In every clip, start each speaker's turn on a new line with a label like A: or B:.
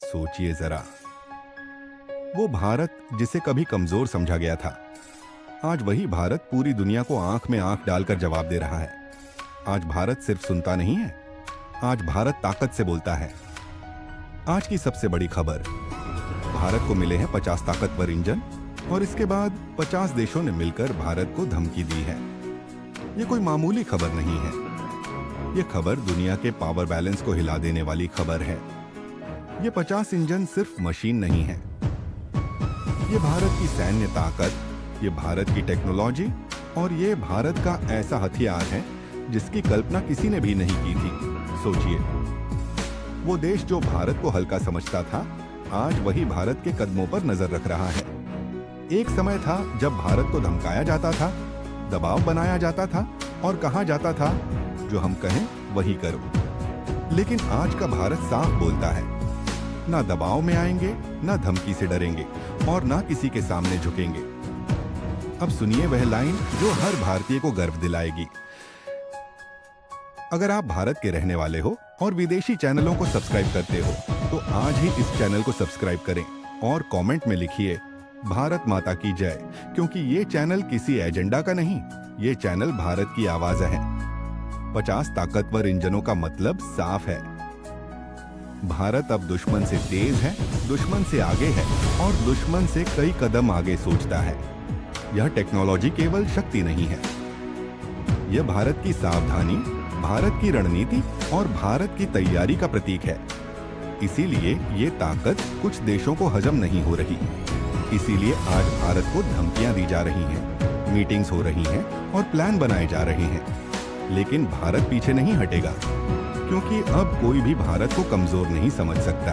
A: सोचिए जरा, वो भारत जिसे कभी कमजोर समझा गया था, आज वही भारत पूरी दुनिया को आंख में आंख डालकर जवाब दे रहा है। आज भारत सिर्फ सुनता नहीं है, आज भारत ताकत से बोलता है। आज की सबसे बड़ी खबर, भारत को मिले हैं 50 ताकतवर इंजन और इसके बाद 50 देशों ने मिलकर भारत को धमकी दी है। ये कोई मामूली खबर नहीं है, ये खबर दुनिया के पावर बैलेंस को हिला देने वाली खबर है। ये 50 इंजन सिर्फ मशीन नहीं है, ये भारत की सैन्य ताकत, ये भारत की टेक्नोलॉजी और ये भारत का ऐसा हथियार है जिसकी कल्पना किसी ने भी नहीं की थी। सोचिए, वो देश जो भारत को हल्का समझता था, आज वही भारत के कदमों पर नजर रख रहा है। एक समय था जब भारत को धमकाया जाता था, दबाव बनाया जाता था और कहा जाता था जो हम कहें वही करो। लेकिन आज का भारत साफ बोलता है, ना दबाव में आएंगे, ना धमकी से डरेंगे और ना किसी के सामने झुकेंगे। अब सुनिए वह लाइन जो हर भारतीय को गर्व दिलाएगी। अगर आप भारत के रहने वाले हो और विदेशी चैनलों को सब्सक्राइब करते हो तो आज ही इस चैनल को सब्सक्राइब करें और कमेंट में लिखिए भारत माता की जय, क्योंकि ये चैनल किसी एजेंडा का नहीं, ये चैनल भारत की आवाज है। 50 ताकतवर इंजनों का मतलब साफ है, भारत अब दुश्मन से तेज है, दुश्मन से आगे है और दुश्मन से कई कदम आगे सोचता है। यह टेक्नोलॉजी केवल शक्ति नहीं है, यह भारत की सावधानी, भारत की रणनीति और भारत की तैयारी का प्रतीक है। इसीलिए ये ताकत कुछ देशों को हजम नहीं हो रही, इसीलिए आज भारत को धमकियां दी जा रही हैं, मीटिंग्स हो रही हैं और प्लान बनाए जा रहे हैं। लेकिन भारत पीछे नहीं हटेगा, क्योंकि अब कोई भी भारत को कमजोर नहीं समझ सकता।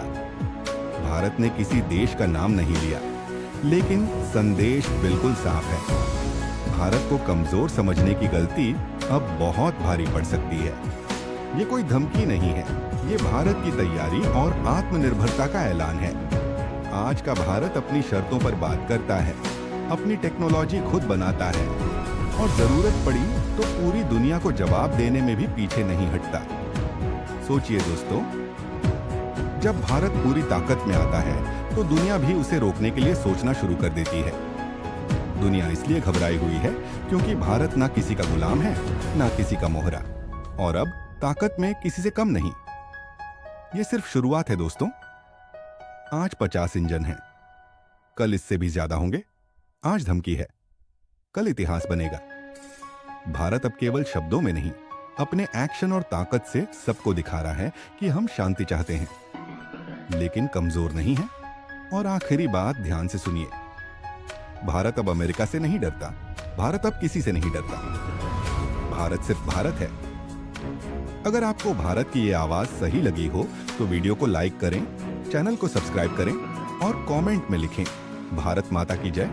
A: भारत ने किसी देश का नाम नहीं लिया, लेकिन संदेश बिल्कुल साफ है। भारत को कमजोर समझने की गलती अब बहुत भारी पड़ सकती है। ये कोई धमकी नहीं है, ये भारत की तैयारी और आत्मनिर्भरता का ऐलान है। आज का भारत अपनी शर्तों पर बात करता है, अपनी टेक्नोलॉजी खुद बनाता है और जरूरत पड़ी तो पूरी दुनिया को जवाब देने में भी पीछे नहीं हटता। सोचिए दोस्तों, जब भारत पूरी ताकत में आता है तो दुनिया भी उसे रोकने के लिए सोचना शुरू कर देती है। दुनिया इसलिए घबराई हुई है क्योंकि भारत ना किसी का गुलाम है, ना किसी का मोहरा, और अब ताकत में किसी से कम नहीं। ये सिर्फ शुरुआत है दोस्तों। आज 50 इंजन हैं, कल इससे भी ज्यादा होंगे। आज धमकी है, कल इतिहास बनेगा। भारत अब केवल शब्दों में नहीं, अपने एक्शन और ताकत से सबको दिखा रहा है कि हम शांति चाहते हैं, लेकिन कमजोर नहीं है। और आखिरी बात ध्यान से सुनिए, भारत अब अमेरिका से नहीं डरता, भारत अब किसी से नहीं डरता। भारत सिर्फ भारत है। अगर आपको भारत की ये आवाज सही लगी हो तो वीडियो को लाइक करें, चैनल को सब्सक्राइब करें और कमेंट में लिखें भारत माता की जय।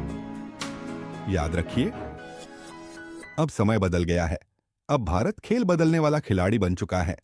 A: याद रखिए, अब समय बदल गया है। अब भारत खेल बदलने वाला खिलाड़ी बन चुका है।